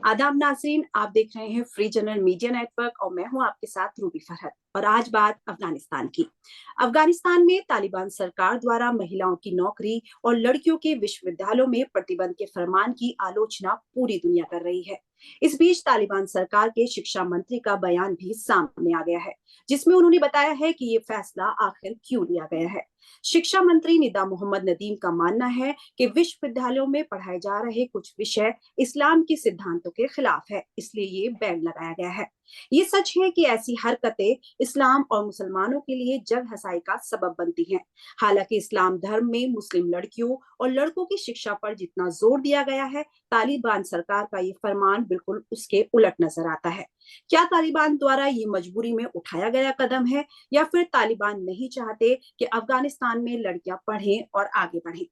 आदाब नाज़रीन, आप देख रहे हैं फ्री जनरल मीडिया नेटवर्क और मैं हूं आपके साथ रूबी फरहत। और आज बात अफगानिस्तान की। अफगानिस्तान में तालिबान सरकार द्वारा महिलाओं की नौकरी और लड़कियों के विश्वविद्यालयों में प्रतिबंध के फरमान की आलोचना पूरी दुनिया कर रही है। इस बीच तालिबान सरकार के शिक्षा मंत्री का बयान भी सामने आ गया है, जिसमें उन्होंने बताया है कि ये फैसला आखिर क्यों लिया गया है। शिक्षा मंत्री निदा मोहम्मद नदीम का मानना है कि विश्वविद्यालयों में पढ़ाए जा रहे कुछ विषय इस्लाम के सिद्धांतों के खिलाफ है, इसलिए ये बैन लगाया गया है। ये सच है कि ऐसी हरकतें इस्लाम और मुसलमानों के लिए जंग हसाई का सबब बनती हैं। हालांकि इस्लाम धर्म में मुस्लिम लड़कियों और लड़कों की शिक्षा पर जितना जोर दिया गया है, तालिबान सरकार का ये फरमान बिल्कुल उसके उलट नजर आता है। क्या तालिबान द्वारा ये मजबूरी में उठाया गया कदम है, या फिर तालिबान नहीं चाहते कि अफगानिस्तान में लड़कियां पढ़ें और आगे बढ़ें?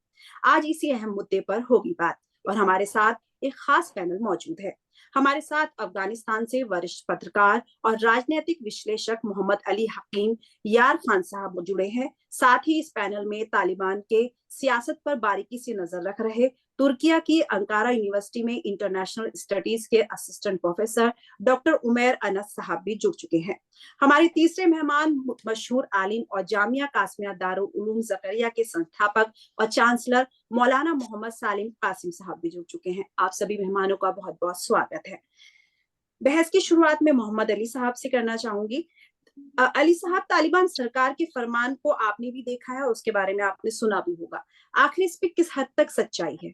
आज इसी अहम मुद्दे पर होगी बात। और हमारे साथ एक खास पैनल मौजूद है। हमारे साथ अफगानिस्तान से वरिष्ठ पत्रकार और राजनीतिक विश्लेषक मोहम्मद अली हकीम यार खान साहब जुड़े हैं। साथ ही इस पैनल में तालिबान के सियासत पर बारीकी से नजर रख रहे तुर्किया की अंकारा यूनिवर्सिटी में इंटरनेशनल स्टडीज के assistant professor doctor Umair Anas साहब भी जुड़ चुके हैं। हमारे तीसरे मेहमान मशहूर आलिम और जामिया कासमिया दारुल उलूम जकरिया के संस्थापक और चांसलर मौलाना मोहम्मद सालिम कासिम साहब भी जुड़ चुके हैं। आप सभी मेहमानों का बहुत बहुत स्वागत है। बहस की शुरुआत में मोहम्मद अली साहब से करना चाहूंगी। अली साहब, तालिबान सरकार के फरमान को आपने भी देखा है और उसके बारे में आपने सुना भी होगा। आखिर इस पे किस हद तक सच्चाई है?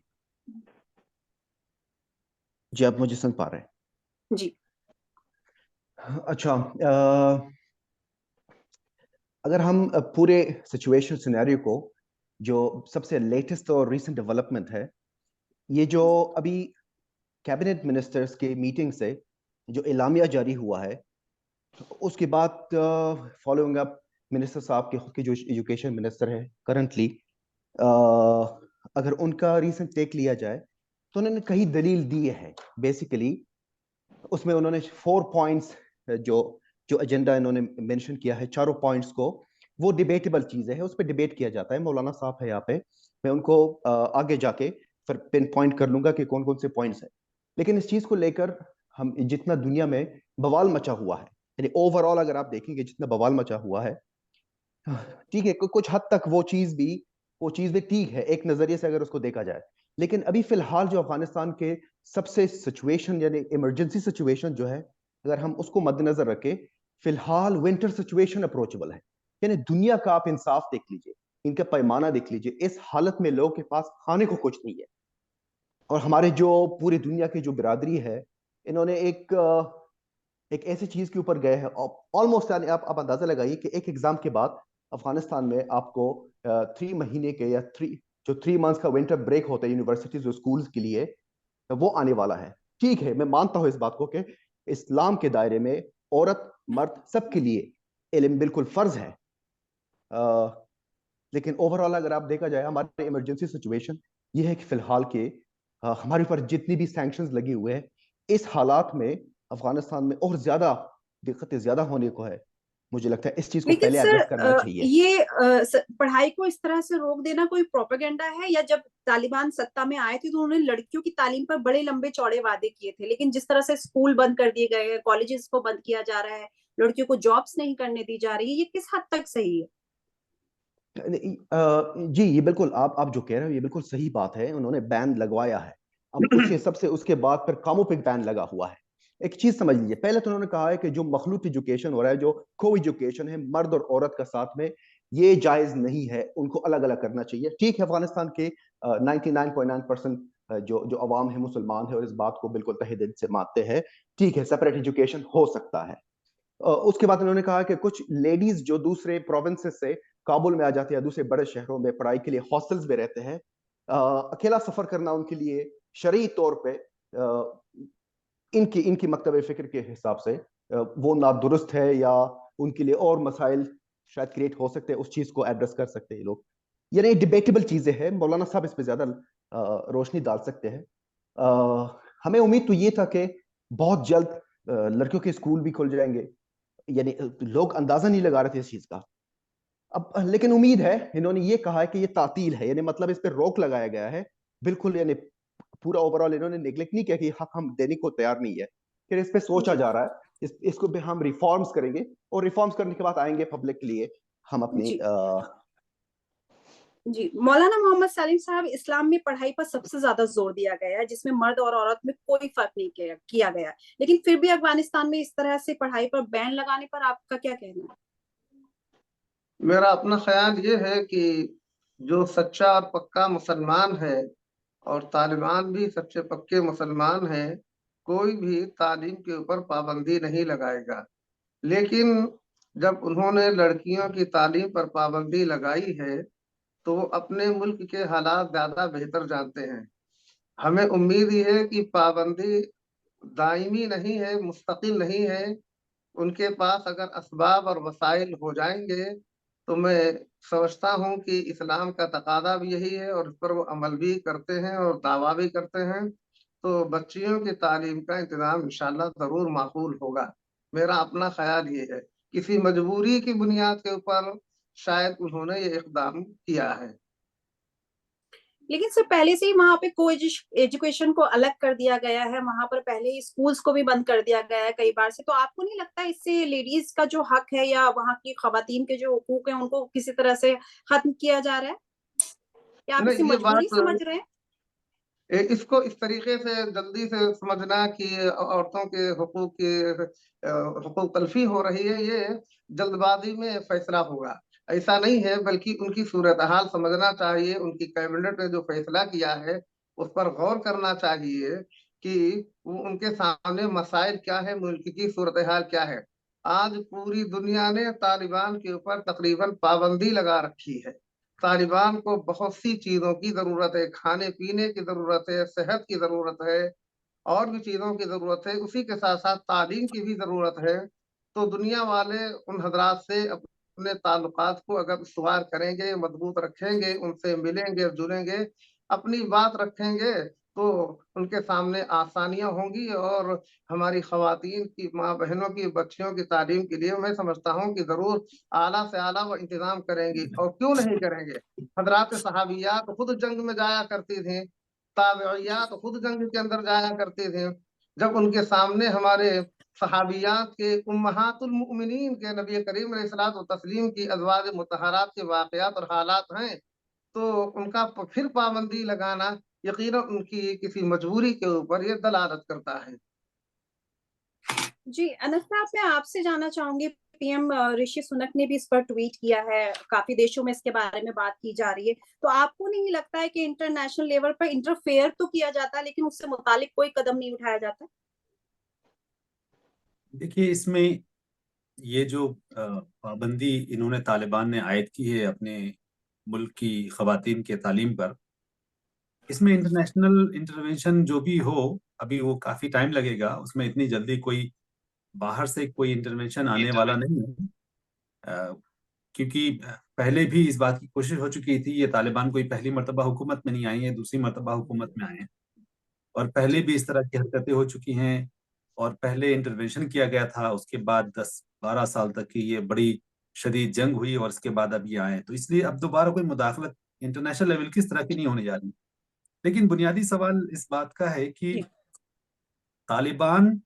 जी, आप मुझे सुन पा रहे हैं? जी। अच्छा, अगर हम पूरे सिचुएशन सिनेरियो को, जो सबसे लेटेस्ट और रीसेंट डेवलपमेंट है, ये जो अभी कैबिनेट मिनिस्टर्स के मीटिंग से जो एलामिया जारी हुआ है, उसके बाद फॉलोइंग अप मिनिस्टर साहब के खुद के जो एजुकेशन मिनिस्टर है करंटली, अगर उनका रीसेंट टेक लिया जाए तो उन्होंने कई दलील दी है। बेसिकली उसमें उन्होंने 4 पॉइंट्स, जो जो एजेंडा इन्होंने मेंशन किया है, चारों पॉइंट्स को, वो डिबेटेबल चीजें हैं, उस पर डिबेट किया जाता है। मौलाना साहब है यहाँ पे, मैं उनको आगे जाके फिर पिन पॉइंट कर लूंगा कि कौन कौन से पॉइंट्स हैं। लेकिन इस चीज को लेकर हम जितना दुनिया में बवाल मचा हुआ है, यानी ओवरऑल अगर आप देखेंगे जितना बवाल मचा हुआ है, ठीक है, कुछ हद तक वो चीज भी ठीक है एक नजरिए से अगर उसको देखा जाए। लेकिन अभी फिलहाल जो अफगानिस्तान के सबसे सिचुएशन, यानी इमरजेंसी सिचुएशन जो है, अगर हम उसको मद्देनजर रखें, फिलहाल विंटर सिचुएशन अप्रोचेबल है। यानी दुनिया का आप इंसाफ देख लीजिए, इनका पैमाना देख लीजिए, इस हालत में लोगों के पास खाने को कुछ नहीं है। और हमारे जो पूरी दुनिया की जो बिरादरी है, इन्होंने एक ऐसी चीज के ऊपर गए हैं ऑलमोस्ट, यानी आप अंदाजा लगाइए कि एक एग्जाम के बाद अफगानिस्तान में आपको 3 महीने के या 3 मंथ्स का विंटर ब्रेक होता है यूनिवर्सिटीज और स्कूल्स के लिए, वो आने वाला है। ठीक है, मैं मानता हूं इस बात को कि इस्लाम के दायरे में औरत मर्द सबके लिए इल्म बिल्कुल फर्ज है। अ, लेकिन ओवरऑल अगर आप देखा जाए, हमारे इमरजेंसी सिचुएशन ये है कि फिलहाल के हमारे ऊपर जितनी भी सैंक्शंस लगे हुए हैं, इस हालात में अफगानिस्तान में और ज्यादा दिक्कतें ज्यादा होने को है। मुझे लगता है इस चीज को लेकिन पहले सर, एड्रेस करना चाहिए। ये पढ़ाई को इस तरह से रोक देना कोई प्रोपेगेंडा है, या जब तालिबान सत्ता में आए थे तो उन्होंने लड़कियों की तालीम पर बड़े लंबे चौड़े वादे किए थे, लेकिन जिस तरह से स्कूल बंद कर दिए गए हैं, कॉलेजेस को बंद किया जा रहा है, लड़कियों को जॉब्स नहीं करने दी जा रही है, ये किस हद तक सही है? जी, ये बिल्कुल आप जो कह रहे हो ये बिल्कुल सही बात है। उन्होंने बैन लगवाया है, अब उसके बाद फिर कामों पे बैन लगा हुआ है। एक चीज समझ लीजिए, पहले तो उन्होंने कहा है कि जो मखलूत एजुकेशन हो रहा है, जो को एजुकेशन है मर्द और औरत का साथ में, ये जायज नहीं है, उनको अलग अलग करना चाहिए। ठीक है, अफगानिस्तान के 99.9% जो जो अवाम है मुसलमान है और इस बात को बिल्कुल तहे दिल से मानते हैं। ठीक है, सेपरेट एजुकेशन हो सकता है। उसके बाद उन्होंने कहा कि कुछ लेडीज जो दूसरे प्रोविंसेस से काबुल में आ जाती है, दूसरे बड़े शहरों में पढ़ाई के लिए हॉस्टल्स में रहते हैं, अकेला सफर करना उनके लिए शरई तौर पे, इनकी इनकी मकतब फिक्र के हिसाब से वो नादुरुस्त है, या उनके लिए और मसाइल शायद क्रिएट हो सकते हैं, उस चीज को एड्रेस कर सकते हैं ये लोग। यानी डिबेटेबल चीजें हैं, मौलाना साहब इस पे ज्यादा रोशनी डाल सकते हैं। हमें उम्मीद तो ये था कि बहुत जल्द लड़कियों के स्कूल भी खुल जाएंगे, यानी लोग अंदाजा नहीं लगा रहे थे इस चीज का। अब लेकिन उम्मीद है, इन्होंने ये कहा है कि ये तातील है, यानी मतलब इस पे रोक लगाया गया है बिल्कुल, यानी पूरा ओवरऑल इन्होंने नेग्लेक्ट नहीं किया कि हक हम देने को तैयार नहीं है, फिर इस पे सोचा जी जा रहा है, इसको भी हम रिफॉर्म्स करेंगे और रिफॉर्म्स करने के बाद आएंगे पब्लिक के लिए हम अपनी जी जी। मौलाना मोहम्मद सलीम साहब, इस्लाम में पढ़ाई पर सबसे ज्यादा जोर दिया गया है, जिसमें मर्द और औरत में कोई फर्क नहीं किया गया, लेकिन फिर भी अफगानिस्तान में इस तरह से पढ़ाई पर बैन लगाने पर आपका क्या कहना है? मेरा अपना ख्याल ये है कि जो सच्चा और पक्का मुसलमान है, और तालिबान भी सच्चे पक्के मुसलमान हैं, कोई भी तालीम के ऊपर पाबंदी नहीं लगाएगा। लेकिन जब उन्होंने लड़कियों की तालीम पर पाबंदी लगाई है, तो वो अपने मुल्क के हालात ज्यादा बेहतर जानते हैं। हमें उम्मीद ही है कि पाबंदी दायमी नहीं है, मुस्तकिल नहीं है। उनके पास अगर असबाब और वसाइल हो जाएंगे, तो मैं समझता हूँ कि इस्लाम का तकादा भी यही है और इस पर वो अमल भी करते हैं और दावा भी करते हैं। तो बच्चियों की तालीम का इंतजाम इंशाल्लाह जरूर माकूल होगा। मेरा अपना ख्याल ये है, किसी मजबूरी की बुनियाद के ऊपर शायद उन्होंने ये इकदाम किया है। लेकिन सर, पहले से ही वहां पे को एजुकेशन को अलग कर दिया गया है, वहां पर पहले ही स्कूल्स को भी बंद कर दिया गया है कई बार से। तो आपको नहीं लगता इससे लेडीज का जो हक है या वहां की खवातीन के जो हुकूक है उनको किसी तरह से खत्म किया जा रहा है, या आप इसे नहीं, ये मजबूरी बात समझ रहे हैं? इसको इस तरीके से जल्दी से समझना कि औरतों के हुकूक की हुकूक तलफी हो रही है, ये जल्दबाजी में फैसला होगा, ऐसा नहीं है। बल्कि उनकी सूरत हाल समझना चाहिए, उनकी कैबिनेट ने जो फैसला किया है उस पर गौर करना चाहिए कि वो उनके सामने मसाइल क्या है, मुल्क की सूरत हाल क्या है। आज पूरी दुनिया ने तालिबान के ऊपर तकरीबन पाबंदी लगा रखी है। तालिबान को बहुत सी चीजों की जरूरत है, खाने पीने की जरूरत है, सेहत की जरूरत है, और भी चीजों की जरूरत है। उसी के साथ साथ तालीम की भी जरूरत है। तो दुनिया वाले उन हजरात से अपने ताल्लुकात को अगर इस्तवार करेंगे, मजबूत रखेंगे, उनसे मिलेंगे जुलेंगे, अपनी बात रखेंगे, तो उनके सामने आसानियां होंगी। और हमारी खवातीन की, माँ बहनों की, बच्चियों की तालीम के लिए मैं समझता हूँ कि जरूर आला से आला वो इंतजाम करेंगी। और क्यों नहीं करेंगे, हजरात सहाबियात खुद जंग में जाया करती थी, ताबेइयात खुद जंग के अंदर जाया करते थे। जब उनके सामने हमारे सहाबियात के उम्महातुल मुमिनीन के नबी करीम अलैहिस्सलात व तस्लीम की अज़वाज मुतहरात के वाक़यात और हालात हैं, तो उनका फिर पाबंदी लगाना यकीनन उनकी किसी मजबूरी के ऊपर ये दलालत करता है। जी अनस साहब, मैं आपसे जानना चाहूंगी, पीएम ऋषि सुनक ने भी इस पर ट्वीट किया है, काफी देशों में इसके बारे में बात की जा रही है। तो आपको नहीं लगता है कि इंटरनेशनल लेवल पर इंटरफेयर तो किया जाता है, लेकिन उससे मुतालिक कोई कदम नहीं उठाया जाता? देखिए, इसमें ये जो पाबंदी इन्होंने तालिबान ने आयद की है अपने मुल्क की खवातीन के तालीम पर, इसमें इंटरनेशनल इंटरवेंशन जो भी हो, अभी वो काफी टाइम लगेगा। उसमें इतनी जल्दी कोई बाहर से कोई इंटरवेंशन आने वाला नहीं है। अ, क्योंकि पहले भी इस बात की कोशिश हो चुकी थी। ये तालिबान कोई पहली मर्तबा हुकूमत में नहीं आई है, दूसरी मर्तबा हुकूमत में आए हैं, और पहले जी भी इस तरह की हरकतें हो चुकी हैं। और पहले इंटरवेंशन किया गया था, उसके बाद 10-12 साल तक की ये बड़ी शदीद जंग हुई, और इसके बाद अब ये आए। तो इसलिए अब दोबारा कोई मुदाखलत इंटरनेशनल लेवल की इस तरह की नहीं होने जा रही। लेकिन बुनियादी सवाल इस बात का है कि जी तालिबान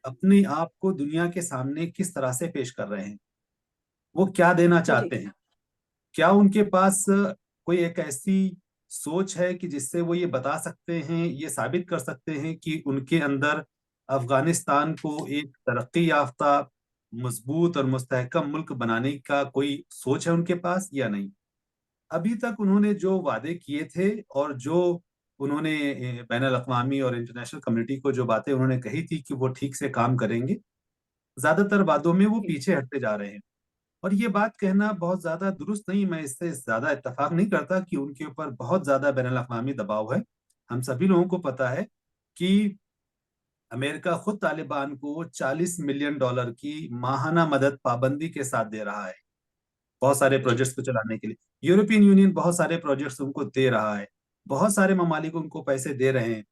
अपने आप को दुनिया के सामने किस तरह से पेश कर रहे हैं, वो क्या देना जी चाहते हैं। क्या उनके पास कोई एक ऐसी सोच है कि जिससे वो ये बता सकते हैं, ये साबित कर सकते हैं कि उनके अंदर अफगानिस्तान को एक तरक्की याफ्ता, मजबूत और मुस्तहकम मुल्क बनाने का कोई सोच है उनके पास, या नहीं? अभी तक उन्होंने जो वादे किए थे और जो उन्होंने बैनुल अक़वामी और इंटरनेशनल कम्युनिटी को जो बातें उन्होंने कही थी कि वो ठीक से काम करेंगे, ज्यादातर वादों में वो जी पीछे हटते जा रहे हैं। और ये बात कहना बहुत ज्यादा दुरुस्त नहीं, मैं इससे ज्यादा इत्तेफाक नहीं करता कि उनके ऊपर बहुत ज्यादा बैनुल अक़वामी दबाव है। हम सभी लोगों को पता है कि अमेरिका खुद तालिबान को $40 मिलियन की माहाना मदद पाबंदी के साथ दे रहा है, बहुत सारे जी प्रोजेक्ट्स को चलाने के लिए। यूरोपियन यूनियन बहुत सारे प्रोजेक्ट्स उनको दे रहा है, बहुत सारे ममालिक उनको पैसे दे रहे हैं।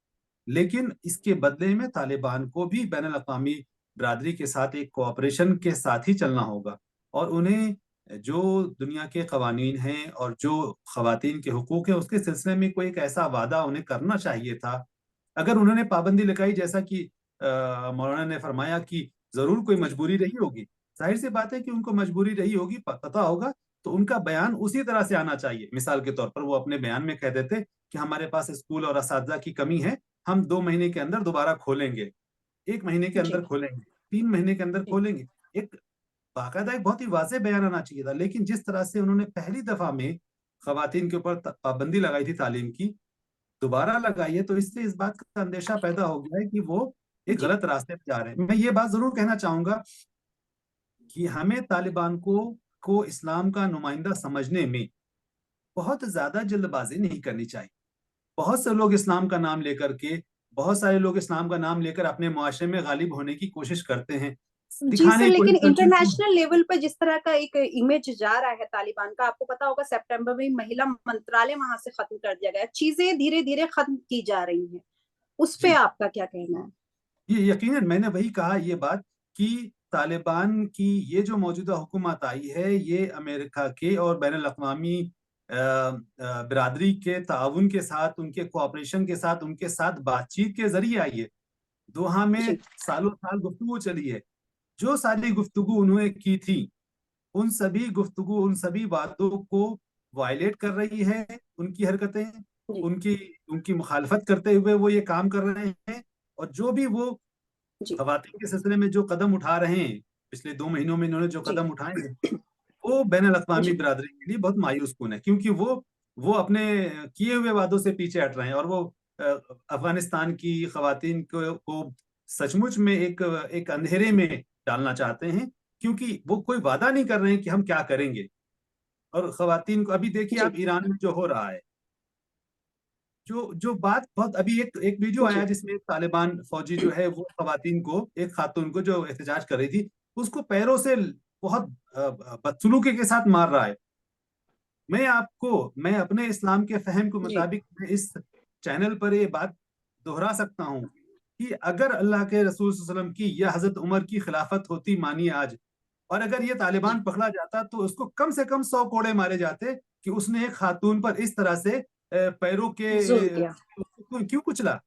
लेकिन इसके बदले में तालिबान को भी बैनुल अक़वामी बरादरी के साथ एक कोऑपरेशन के साथ ही चलना होगा, और उन्हें जो दुनिया के कवानीन हैं और जो खवातीन के हुकूक हैं उसके सिलसिले में कोई एक ऐसा वादा उन्हें करना चाहिए था। अगर उन्होंने पाबंदी लगाई, जैसा कि मौलाना ने फरमाया कि जरूर कोई मजबूरी रही होगी, जाहिर सी बात है कि उनको मजबूरी रही होगी, पता होगा, तो उनका बयान उसी तरह से आना चाहिए। मिसाल के तौर पर वो अपने बयान में कह देते कि हमारे पास स्कूल और असातिज़ा की कमी है, हम 2 महीने के अंदर दोबारा खोलेंगे, 1 महीने के अंदर जी खोलेंगे, 3 महीने के अंदर जी खोलेंगे। एक बाकायदा एक बहुत ही वाज़ेह बयान आना चाहिए था। लेकिन जिस तरह से उन्होंने पहली दफा में खवातीन के ऊपर पाबंदी लगाई थी तालीम की, दोबारा लगाई है, तो इससे इस बात का अंदेशा पैदा हो गया है कि वो एक जी गलत रास्ते पे जा रहे हैं। मैं ये बात जरूर कहना चाहूंगा कि हमें तालिबान को इस्लाम का नुमाइंदा समझने में बहुत ज्यादा जल्दबाजी नहीं करनी चाहिए। बहुत से लोग इस्लाम का नाम लेकर के, बहुत सारे लोग इस्लाम का नाम लेकर अपने मुआशरे में गालिब होने की कोशिश करते हैं, जी दिखाने सर, की लेकिन कोशिश करते हैं कि इंटरनेशनल लेवल पर जिस तरह का एक इमेज जा रहा है तालिबान का, आपको पता होगा सितंबर में महिला मंत्रालय वहां से खत्म कर दिया गया, चीजें धीरे धीरे खत्म की जा रही हैं, उस पे जी, आपका क्या कहना है? ये यकीनन मैंने वही कहा ये बात कि तालिबान की ये जो मौजूदा हुकूमत आई है, ये अमेरिका के और बैन अल-अक़वामी बिरादरी के ताउन के साथ, उनके कोऑपरेशन के साथ, उनके साथ बातचीत के जरिए आई है। दोहा में जी सालों साल गुफ्तगू चली है। जो सारी गुफ्तगू उन्होंने की थी, उन सभी गुफ्तगू, उन सभी बातों को वायलेट कर रही है उनकी हरकतें, जी उनकी उनकी मुखालफत करते हुए वो ये काम कर रहे हैं। और जो भी वो जी खवातीन के सिलसिले में जो कदम उठा रहे हैं, पिछले 2 महीनों में इन्होंने जो जी कदम उठाए हैं, वो बैन अल-अक़वामी जी बिरादरी के लिए बहुत मायूस कुन है, क्योंकि वो अपने किए हुए वादों से पीछे हट रहे हैं और वो अ, अफगानिस्तान की खवातीन को सचमुच में एक एक अंधेरे में डालना चाहते हैं, क्योंकि वो कोई वादा नहीं कर रहे हैं कि हम क्या करेंगे। और खवातीन को अभी देखिए जी आप ईरान में जो हो रहा है, जो जो बात बहुत, अभी एक एक वीडियो आया जी जिसमें एक तालिबान फौजी जो है वो खवातीन को, एक खातून को जो एहतजाज कर रही थी, उसको पैरों से बहुत बदसलूकी के साथ मार रहा है। मैं अपने इस्लाम के फहम के जी मुताबिक मैं इस चैनल पर ये बात दोहरा सकता हूँ कि अगर अल्लाह के रसूल सल्लल्लाहु अलैहि वसल्लम की या हजरत उमर की खिलाफत होती मानिए आज, और अगर ये जी तालिबान पकड़ा जाता, तो उसको कम से कम 100 कोड़े मारे जाते कि उसने एक खातून पर इस तरह से पैरों के जुल्म किया। उसको क्यों कुचला।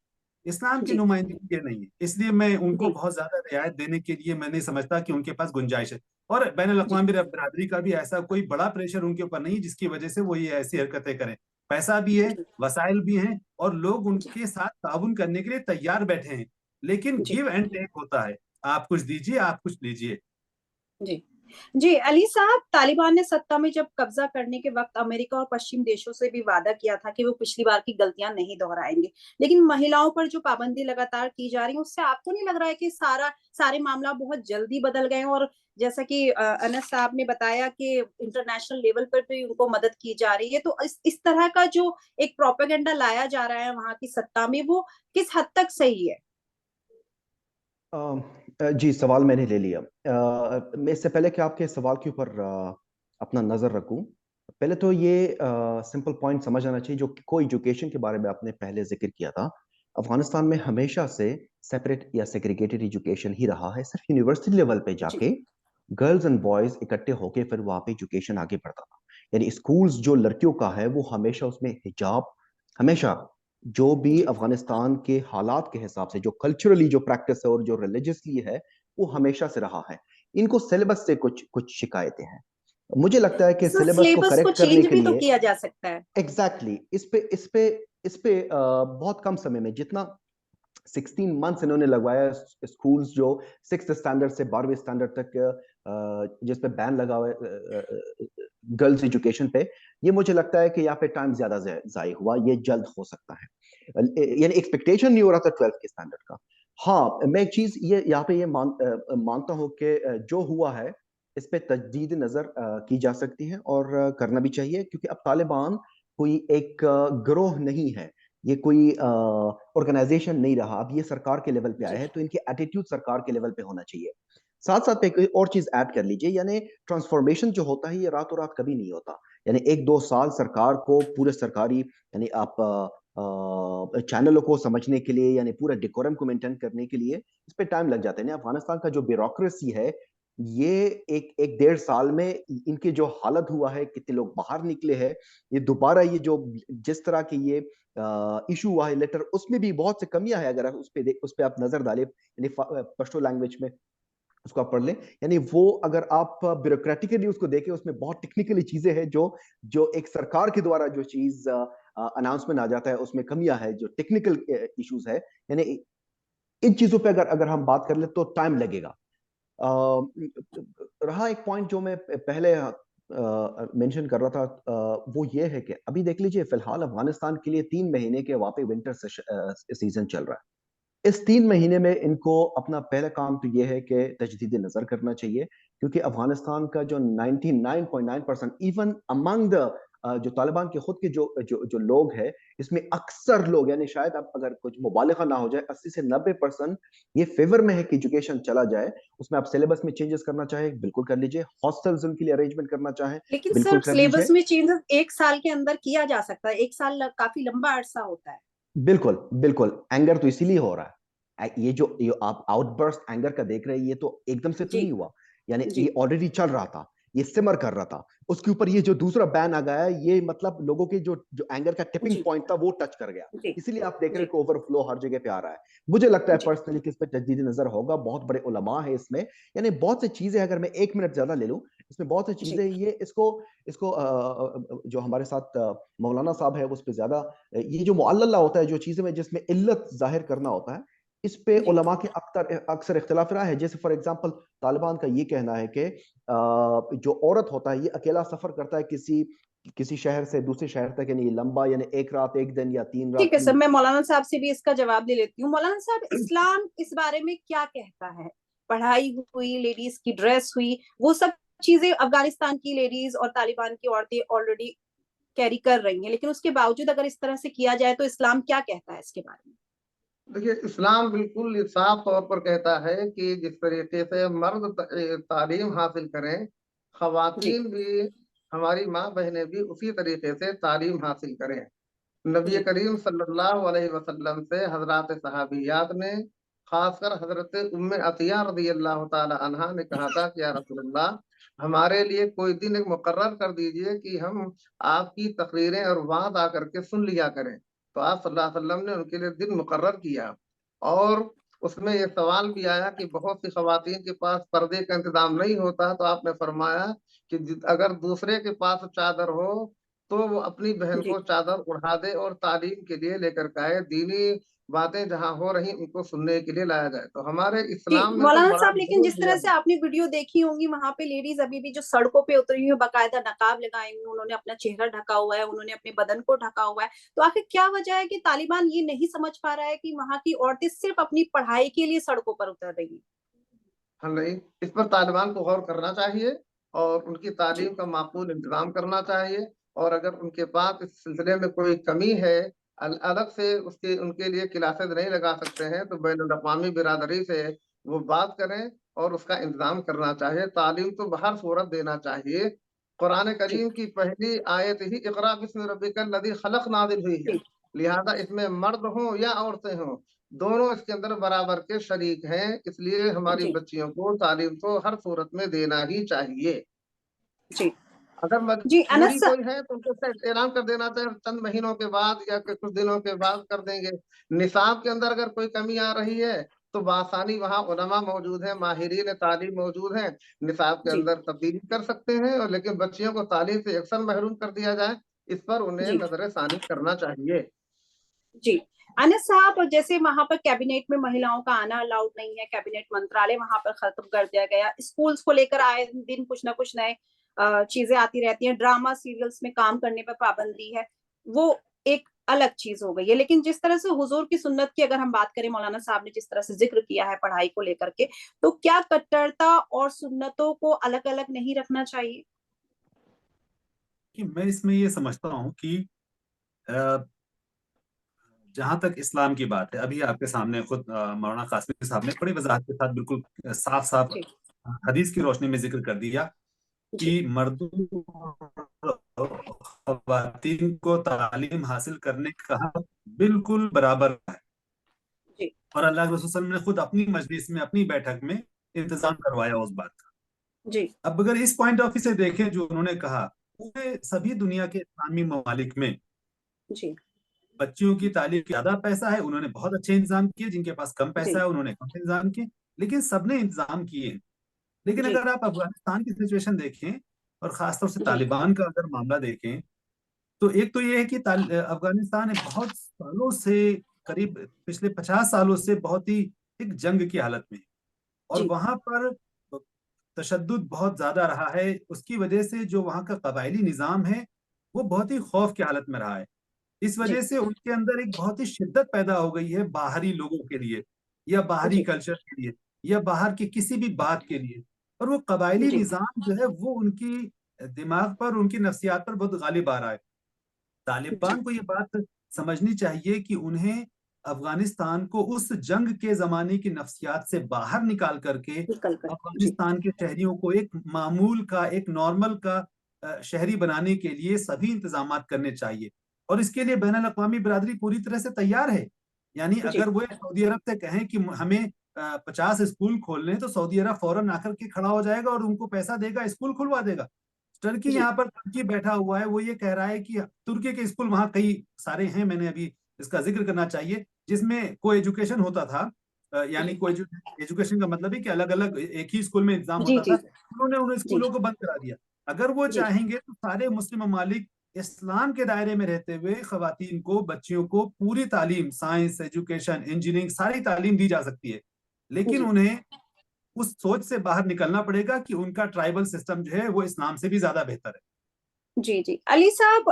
इस्लाम की जी नुमाइंदगी ये नहीं है, इसलिए मैं उनको जी बहुत ज्यादा रियायत देने के लिए मैं नहीं समझता कि उनके पास गुंजाइश है। और बैन जी अल-अक़वामी बिरादरी का भी ऐसा कोई बड़ा प्रेशर उनके ऊपर नहीं जिसकी वजह से वो ये ऐसी हरकतें करें। पैसा भी है, जी वसाइल भी हैं, और लोग जी उनके साथ ताउन करने के लिए तैयार बैठे हैं। लेकिन जी गिव एंड टेक होता है, आप कुछ दीजिए, आप कुछ लीजिए। जी जी अली साहब, तालिबान ने सत्ता में जब कब्जा करने के वक्त अमेरिका और पश्चिम देशों से भी वादा किया था कि वो पिछली बार की गलतियां नहीं दोहराएंगे, लेकिन महिलाओं पर जो पाबंदी लगातार की जा रही है उससे आपको नहीं लग रहा है कि सारे मामला बहुत जल्दी बदल गए हैं? और जैसा कि अनस साहब ने बताया कि इंटरनेशनल लेवल पर भी उनको मदद की जा रही है, तो इस तरह का जो एक प्रोपेगेंडा लाया जा रहा है वहां की सत्ता में, वो किस हद तक सही है? जी, सवाल मैंने ले लिया। मैं इससे पहले कि आपके सवाल के ऊपर अपना नज़र रखूं, पहले तो ये सिंपल पॉइंट समझ आना चाहिए, जो को एजुकेशन के बारे में आपने पहले जिक्र किया था। अफगानिस्तान में हमेशा से सेपरेट या सेग्रीगेटेड एजुकेशन ही रहा है। सिर्फ यूनिवर्सिटी लेवल पे जी जाके गर्ल्स एंड बॉयज इकट्ठे होके फिर वहाँ पे एजुकेशन आगे बढ़ता था। यानी स्कूल्स जो लड़कियों का है वो हमेशा उसमें हिजाब, हमेशा जो भी जी अफगानिस्तान के हालात के हिसाब से जो कल्चरली जो प्रैक्टिस है और जो रिलीजियसली है वो हमेशा से रहा है। इनको सिलेबस से कुछ कुछ शिकायतें हैं। मुझे लगता है कि सर, सिलेबस को सिलेबस को करेक्ट करने चेंज के भी तो लिए किया जा सकता है। एग्जैक्टली इस पे बहुत कम समय में, जितना 16 मंथ्स इन्होंने लगवाया स्कूल्स जो 6th स्टैंडर्ड से 12वीं स्टैंडर्ड तक जिस पे बैन लगा हुआ है गर्ल्स एजुकेशन पे, ये मुझे लगता है कि यहाँ पे टाइम ज्यादा जाया हुआ, ये जल्द हो सकता है। यानी एक्सपेक्टेशन नहीं हो रहा था 12th के स्टैंडर्ड का। हाँ, मैं एक चीज ये यहाँ पे ये मानता हूँ कि जो हुआ है इस पे तजदीद नजर की जा सकती है और करना भी चाहिए, क्योंकि अब तालिबान कोई एक गिरोह नहीं है, ये कोई ऑर्गेनाइजेशन नहीं रहा, अब ये सरकार के लेवल पे आया जी है, तो इनके एटीट्यूड सरकार के लेवल पे होना चाहिए। साथ साथ पे एक और चीज ऐड कर लीजिए, यानी ट्रांसफॉर्मेशन जो होता है ये रातों रात कभी नहीं होता। यानी 1-2 साल सरकार को पूरे सरकारी, यानी आप चैनलों को समझने के लिए, यानी पूरा डेकोरम को मेंटेन करने के लिए इस पे टाइम लग जाता है ना। अफगानिस्तान का जो ब्यूरोक्रेसी है ये एक एक 1.5 साल में इनके जो हालत हुआ है, कितने लोग बाहर निकले हैं, ये दोबारा ये जो जिस तरह की ये इशू हुआ है लेटर, उसमें भी बहुत से कमियां है। अगर आप उस पे आप नजर डालें, यानी पश्तो लैंग्वेज में उसको आप पढ़ लें, यानी वो अगर आप ब्यूरोक्रेटिकली उसको देखें, उसमें बहुत टेक्निकली चीजें हैं जो जो एक सरकार के द्वारा जो चीज अनाउंसमेंट आ जाता है, उसमें कमियां है, जो टेक्निकल इश्यूज है। यानी इन चीजों पे अगर अगर हम बात कर ले तो टाइम लगेगा। रहा एक पॉइंट जो मैं पहले मेंशन कर रहा था, वो ये है कि अभी देख लीजिए, फिलहाल अफगानिस्तान के लिए 3 महीने के वापस विंटर सीजन चल रहा है। इस 3 महीने में इनको अपना पहला काम तो ये है कि तजदीद नजर करना चाहिए, क्योंकि अफगानिस्तान का जो 99.9% इवन अमंग द जो तालिबान के खुद के जो जो जो लोग हैं, इसमें अक्सर लोग, यानी शायद अब अगर कुछ मुबालिगा ना हो जाए, 80 से 90% ये फेवर में है कि एजुकेशन चला जाए। उसमें आप सिलेबस में चेंजेस करना चाहे, बिल्कुल कर लीजिए। हॉस्टल्स उनके लिए अरेंजमेंट करना चाहे, लेकिन बिल्कुल सर कर सिलेबस लीजिए। में चेंजेस 1 साल के अंदर किया जा सकता है, 1 साल काफी लंबा अरसा होता है। बिल्कुल बिल्कुल, एंगर तो इसीलिए हो रहा है। ये जो ये आप आउटबर्स्ट एंगर का देख रहे हैं, ये तो एकदम से तो जी नहीं हुआ, यानी जी ये ऑलरेडी चल रहा था, ये सिमर कर रहा था। उसके ऊपर ये जो दूसरा बैन आ गया है, ये मतलब लोगों के जो जो एंगर का टिपिंग जी पॉइंट था, वो टच कर गया। जी इसीलिए आप देख रहे जी हैं कि ओवरफ्लो हर जगह पे आ रहा है। मुझे लगता है जी पर्सनली कि इस पर तजदीद नजर होगा, बहुत बड़े उलमा है इसमें, यानी बहुत सी चीजें, अगर मैं 1 मिनट ज्यादा ले लूं, इसमें बहुत सी जी चीजें, ये इसको इसको जो हमारे साथ मौलाना साहब है, उस पर ज्यादा ये जो मुअल्लला होता है, जो चीजें में जिसमें इल्लत जाहिर करना होता है, इस पे जी उलमा के अक्सर इख्तिलाफ रहा है। जैसे फॉर एग्जांपल, तालिबान का ये कहना है कि जो औरत होता है, ये अकेला सफर करता है किसी किसी शहर से दूसरे शहर तक, यानी लंबा, यानी 1 रात 1 दिन या 3 रात ठीक है सर, 3 मैं मौलाना साहब से भी इसका जवाब ले लेती हूँ। मौलाना साहब, इस्लाम इस बारे में क्या कहता है? पढ़ाई हुई, लेडीज की ड्रेस हुई, वो सब चीजें अफगानिस्तान की लेडीज और तालिबान की औरतें ऑलरेडी कैरी कर रही हैं, लेकिन उसके बावजूद अगर इस तरह से किया जाए तो इस्लाम क्या कहता है इसके बारे में? देखिए, इस्लाम बिल्कुल साफ तौर पर कहता है कि जिस तरीके से मर्द तालीम हासिल करें, जी खवातीन भी, हमारी माँ बहनें भी उसी तरीके से तालीम हासिल करें। नबी जी करीम सल्लल्लाहु अलैहि वसल्लम से हजरत सहाबियात ने, खासकर हजरत उम्मे अतिया रज़ी अल्लाह ताला अन्हा ने कहा था कि या रसूलल्लाह, हमारे लिए कोई दिन एक मुकर्रर कर दीजिए कि हम आपकी तकरीरें और वाद आकर के सुन लिया करें। तो आप सल्लल्लाहु अलैहि वसल्लम ने उनके लिए दिन मुकर्रर किया, और उसमें ये सवाल भी आया कि बहुत सी खवातीन के पास पर्दे का इंतजाम नहीं होता, तो आपने फरमाया कि अगर दूसरे के पास चादर हो तो वो अपनी बहन जी को चादर उड़ा दे और तालीम के लिए लेकर के आए, दीनी बातें जहाँ हो रही उनको सुनने के लिए लाया जाए। तो हमारे जी इस्लाम में तो मौलाना बड़ा साहब, लेकिन जोर जिस दिया तरह से गया। आपने वीडियो देखी होंगी, वहां पे लेडीज अभी भी जो सड़कों पे उतरी हुई है, बाकायदा नकाब लगाए हुए, उन्होंने अपना चेहरा ढका हुआ है, उन्होंने अपने बदन को ढका हुआ है। तो आखिर क्या वजह है कि तालिबान ये नहीं समझ पा रहा है कि वहां की औरतें सिर्फ अपनी पढ़ाई के लिए सड़कों पर उतर रही हैं? हाँ, नहीं, इस पर तालिबान को गौर करना चाहिए और उनकी जी तालीम का माकूल इंतजाम करना चाहिए। और अगर उनके पास इस सिलसिले में कोई कमी है, अलग से उसके उनके लिए क्लासेस नहीं लगा सकते हैं, तो बैनुल अक़वामी बिरादरी से वो बात करें और उसका इंतजाम करना चाहिए। तालीम तो हर सूरत देना चाहिए। कुरान जी करीम की पहली आयत ही इक़रा बिस्मि रब्बिकल लज़ी खलक़ नाज़िल हुई है। जी लिहाजा इसमें मर्द हों या औरतें हों, दोनों इसके अंदर बराबर के शरीक हैं। इसलिए हमारी जी बच्चियों को तालीम तो हर सूरत में देना ही चाहिए। जी अगर जी मजबूरी अनस कोई है तो उनको ऐलान कर देना चाहिए, चंद महीनों के बाद या कुछ दिनों के बाद कर देंगे। निसाब के अंदर अगर कोई कमी आ रही है तो बासानी वहाँ उलमा मौजूद हैं, माहिरीन तालीम मौजूद हैं, निसाब के जी अंदर तब्दीली कर सकते हैं। और लेकिन बच्चियों को तालीम से यकसन महरूम कर दिया जाए, इस पर उन्हें जी नजर सानी करना चाहिए। जी अनस साहब, जैसे वहां पर कैबिनेट में महिलाओं का आना अलाउड नहीं है, कैबिनेट मंत्रालय वहां पर खत्म कर दिया गया, स्कूल्स को लेकर आए दिन कुछ ना कुछ नए चीजें आती रहती हैं, ड्रामा सीरियल्स में काम करने पर पाबंदी है, वो एक अलग चीज हो गई है। लेकिन जिस तरह से हुजूर की सुन्नत की अगर हम बात करें, मौलाना साहब ने जिस तरह से जिक्र किया है पढ़ाई को लेकर के, तो क्या कट्टरता और सुन्नतों को अलग अलग नहीं रखना चाहिए? कि मैं इसमें ये समझता हूँ कि जहां तक इस्लाम की बात है, अभी आपके सामने खुद मौलाना कासमी साहब ने बड़ी वजाहत के साथ बिल्कुल साफ साफ जी हदीस की रोशनी में जिक्र कर दिया जी कि मर्दों और खवातीन को तालीम हासिल करने का हक बिल्कुल बराबर है। जी और अल्लाह के रसूल सल्लल्लाहु अलैहि वसल्लम ने खुद अपनी मजलिस में, अपनी बैठक में इंतजाम करवाया उस बात का। जी, अब अगर इस पॉइंट ऑफ व्यू से देखें जो उन्होंने कहा, पूरे सभी दुनिया के इस्लामी ममालिक में जी, बच्चियों की तालीम की ज्यादा पैसा है, उन्होंने बहुत अच्छे इंतजाम किए, जिनके पास कम पैसा जी, है उन्होंने कम इंतजाम किए, लेकिन सबने इंतजाम किए हैं। लेकिन जी, अगर आप अफगानिस्तान की सिचुएशन देखें और खासतौर से जी, तालिबान का अगर मामला देखें, तो एक तो ये है कि अफगानिस्तान ने बहुत सालों से, करीब पिछले 50 सालों से बहुत ही एक जंग की हालत में है। और जी, वहां पर तशद्दुद बहुत ज्यादा रहा है। उसकी वजह से जो वहां का कबायली निजाम है वो बहुत ही खौफ की हालत में रहा है। इस जी, वजह से उनके अंदर एक बहुत ही शिद्दत पैदा हो गई है बाहरी लोगों के लिए, या बाहरी जी, कल्चर के लिए, या बाहर की किसी भी बात के लिए। और वो कबायली जी, निजाम जो है वो उनकी दिमाग पर, उनकी नफ्सियात पर बहुत गालिब आ रहा है। जी, तालिबान को ये बात समझनी चाहिए कि उन्हें अफगानिस्तान को उस जंग के जमाने की नफ्सियात से बाहर निकाल करके निकल कर, जी, अफगानिस्तान के शहरियों को एक मामूल का, एक नॉर्मल का शहरी बनाने के लिए सभी इंतजाम करने चाहिए। और इसके लिए बैनुल अक़वामी बिरादरी पूरी तरह से तैयार है। यानी जी, अगर वो सऊदी अरब से कहें कि हमें 50 स्कूल खोलने, तो सऊदी अरब फौरन आकर के खड़ा हो जाएगा और उनको पैसा देगा, स्कूल खुलवा देगा। टर्की, जी, यहाँ पर तुर्की बैठा हुआ है, वो ये कह रहा है कि तुर्की के स्कूल वहाँ कई सारे हैं, मैंने अभी इसका जिक्र करना चाहिए, जिसमें को एजुकेशन होता था। यानी जी, को एजुकेशन का मतलब है कि अलग अलग एक ही स्कूल में एग्जाम जी, होता था। जी, उन्होंने उन जी, स्कूलों को बंद करा दिया। अगर वो जी, चाहेंगे तो सारे मुस्लिम ममालिक इस्लाम के दायरे में रहते हुए खवातीन को, बच्चियों को पूरी तालीम, साइंस, एजुकेशन, इंजीनियरिंग, सारी तालीम दी जा सकती है। लेकिन जी, उन्हें उस सोच से बाहर निकलना पड़ेगा कि उनका ट्राइबल सिस्टम जो है वो इस्लाम से भी ज्यादा बेहतर है। जी, जी। अली साहब,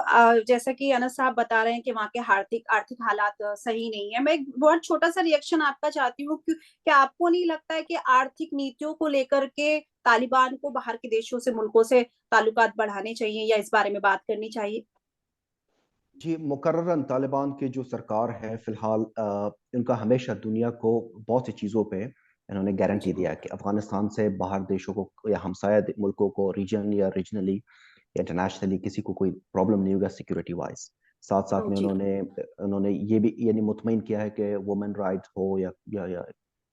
जैसा कि अनस साहब बता रहे हैं कि वहाँ के आर्थिक आर्थिक हालात सही नहीं है। मैं एक बहुत छोटा-सा रिएक्शन आपका चाहती हूँ कि क्या आपको नहीं लगता है कि आर्थिक नीतियों को लेकर के तालिबान को बाहर के देशों से, मुल्कों से ताल्लुकात बढ़ाने चाहिए या इस बारे में बात करनी चाहिए? जी, मुकर्ररन तालिबान की जो सरकार है फिलहाल इनका हमेशा दुनिया को बहुत सी चीज़ों पे इन्होंने गारंटी जी, दिया है कि अफगानिस्तान से बाहर देशों को या हमसाया मुल्कों को रीजन या रीजनली या इंटरनेशनली किसी को कोई प्रॉब्लम नहीं होगा सिक्योरिटी वाइज। साथ साथ में जी, उन्होंने उन्होंने ये भी यानी मुतमईन किया है कि वुमेन राइट्स हो या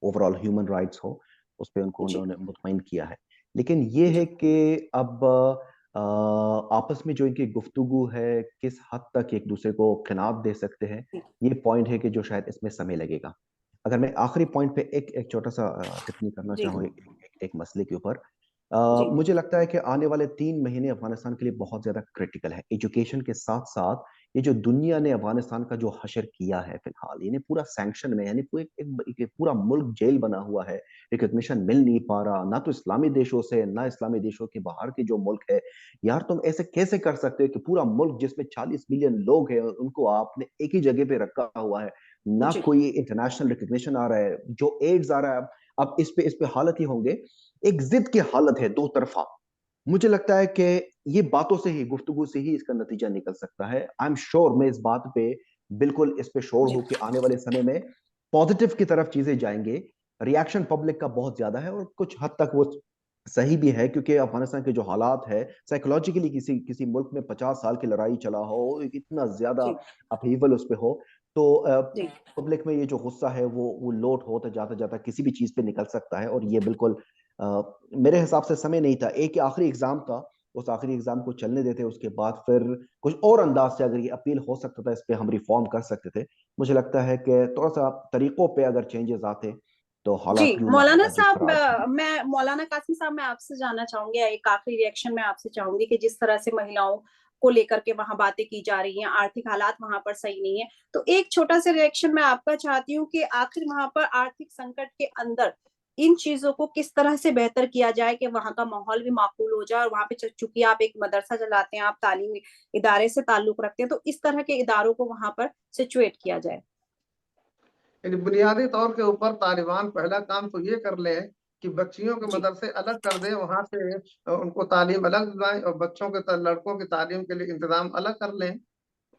ओवरऑल ह्यूमन राइट्स हो, उस पर उनको जी, उन्होंने मुतमईन किया है। लेकिन ये है जी, कि अब आपस में जो इनकी गुफ्तगू है किस हद तक एक दूसरे को खिनात दे सकते हैं, जी, ये पॉइंट है कि जो शायद इसमें समय लगेगा। अगर मैं आखिरी पॉइंट पे एक छोटा सा टिप्पणी करना जी, चाहूँ एक मसले के ऊपर। जी, मुझे लगता है कि आने वाले 3 महीने अफगानिस्तान के लिए बहुत ज्यादा क्रिटिकल है। एजुकेशन के साथ साथ ये जो दुनिया ने अफगानिस्तान का जो हशर किया है फिलहाल, यानी पूरा सैंक्शन में, यानी एक पूरा मुल्क जेल बना हुआ है, रिकॉग्निशन मिल नहीं पा रहा, ना तो इस्लामी देशों से, ना इस्लामी देशों के बाहर के जो मुल्क है। यार तुम ऐसे कैसे कर सकते हो कि पूरा मुल्क जिसमें 40 मिलियन लोग हैं उनको आपने एक ही जगह पे रखा हुआ है, ना जी, कोई इंटरनेशनल रिकॉग्निशन आ रहा है, जो एड्स आ रहा है। अब इस पे हालत ही होंगे, एक जिद की हालत है दो तरफा। मुझे लगता है कि ये बातों से ही, गुफ्तगू से ही इसका नतीजा निकल सकता है। आई एम श्योर, मैं इस बात पे बिल्कुल इस पे श्योर जी, हूं कि आने वाले समय में पॉजिटिव की तरफ चीजें जाएंगे। रिएक्शन पब्लिक का बहुत ज्यादा है और कुछ हद तक वो सही भी है, क्योंकि अफगानिस्तान के जो हालात है साइकोलॉजिकली, किसी किसी मुल्क में 50 साल की लड़ाई चला हो, इतना ज्यादा जी, अपहीवल उस पे हो, तो जी, पब्लिक में ये जो गुस्सा है वो लोड होता जाता जाता किसी भी चीज पे निकल सकता है। और ये बिल्कुल अ, मेरे हिसाब से समय नहीं था, एक आखिरी एग्जाम था, उस आखिरी एग्जाम को चलने देते, उसके बाद फिर कुछ और अंदाज से अगर ये अपील हो सकता था, इस पे हम रिफॉर्म कर सकते थे। मुझे लगता है कि थोड़ा सा तरीकों पे अगर चेंजेस आते तो जी, हालात यूं ना मौलाना होता जिस साहब, तरह आज है। मैं मौलाना कासिम साहब, मैं आपसे जानना चाहूंगी, एक आखिरी रिएक्शन मैं आपसे चाहूंगी कि जिस तरह से महिलाओं को लेकर के वहां बातें की जा रही हैं, आर्थिक हालात वहां पर सही नहीं है, तो एक छोटा सा रिएक्शन मैं आपका चाहती हूँ कि आखिर वहां पर आर्थिक संकट के अंदर इन चीजों को किस तरह से बेहतर किया जाए कि वहां का माहौल भी माकूल हो जाए, और वहां पे चूंकि आप एक मदरसा चलाते हैं, आप तालीमी इदारे से ताल्लुक रखते हैं, तो इस तरह के इदारों को वहां पर सिचुएट किया जाए। यानी बुनियादी तौर के ऊपर तालिबान पहला काम तो ये कर ले कि बच्चियों के जी, मदरसे अलग कर दे, वहां से उनको तालीम अलग दिलाएं और बच्चों के लड़कों की तालीम के लिए इंतजाम अलग कर लें।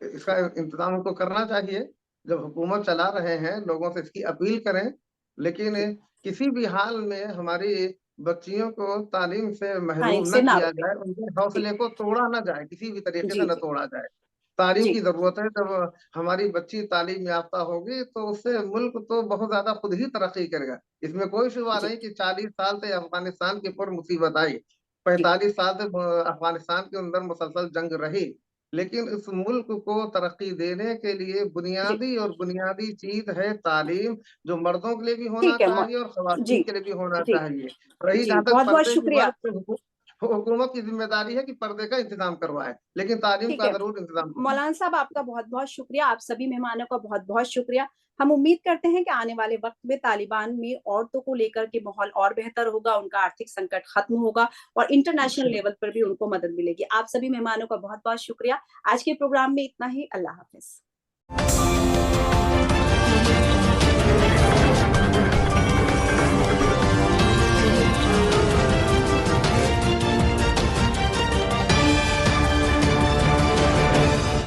इसका इंतजाम उनको करना चाहिए। जब हुकूमत चला रहे हैं, लोगों से इसकी अपील करें। लेकिन जी, किसी भी हाल में हमारी बच्चियों को तालीम से तारीफ महरूम न से ना किया रोके। जाए, उनके जी, हौसले को तोड़ा ना जाए, किसी भी तरीके से जी, न जी, तोड़ा जाए। तालीम जी की जरूरत है। जब हमारी बच्ची तालीम याफ्ता होगी तो उससे मुल्क तो बहुत ज्यादा खुद ही तरक्की करेगा। इसमें कोई शुबा जी नहीं कि 40 साल से अफगानिस्तान के ऊपर मुसीबत आई, जी 45 साल से अफगानिस्तान के अंदर मुसलसल जंग रही, लेकिन इस मुल्क को तरक्की देने के लिए जी बुनियादी और बुनियादी चीज है तालीम, जो मर्दों के लिए भी होना ठीक है चाहिए और खवातीन जी के लिए भी होना जी चाहिए। रही जी जहां तक बहुत बहुत पर्दे की शुक्रिया। बात, तो हुकूमत की जिम्मेदारी है कि पर्दे का इंतजाम करवाए, लेकिन तालीम ठीक का है जरूर इंतजाम करवाए। मौलाना साहब, आपका बहुत बहुत शुक्रिया। आप सभी मेहमानों का बहुत बहुत शुक्रिया। हम उम्मीद करते हैं कि आने वाले वक्त में तालिबान में औरतों को लेकर के माहौल और बेहतर होगा, उनका आर्थिक संकट खत्म होगा और इंटरनेशनल लेवल पर भी उनको मदद मिलेगी। आप सभी मेहमानों का बहुत बहुत शुक्रिया। आज के प्रोग्राम में इतना ही। अल्लाह हाफिज।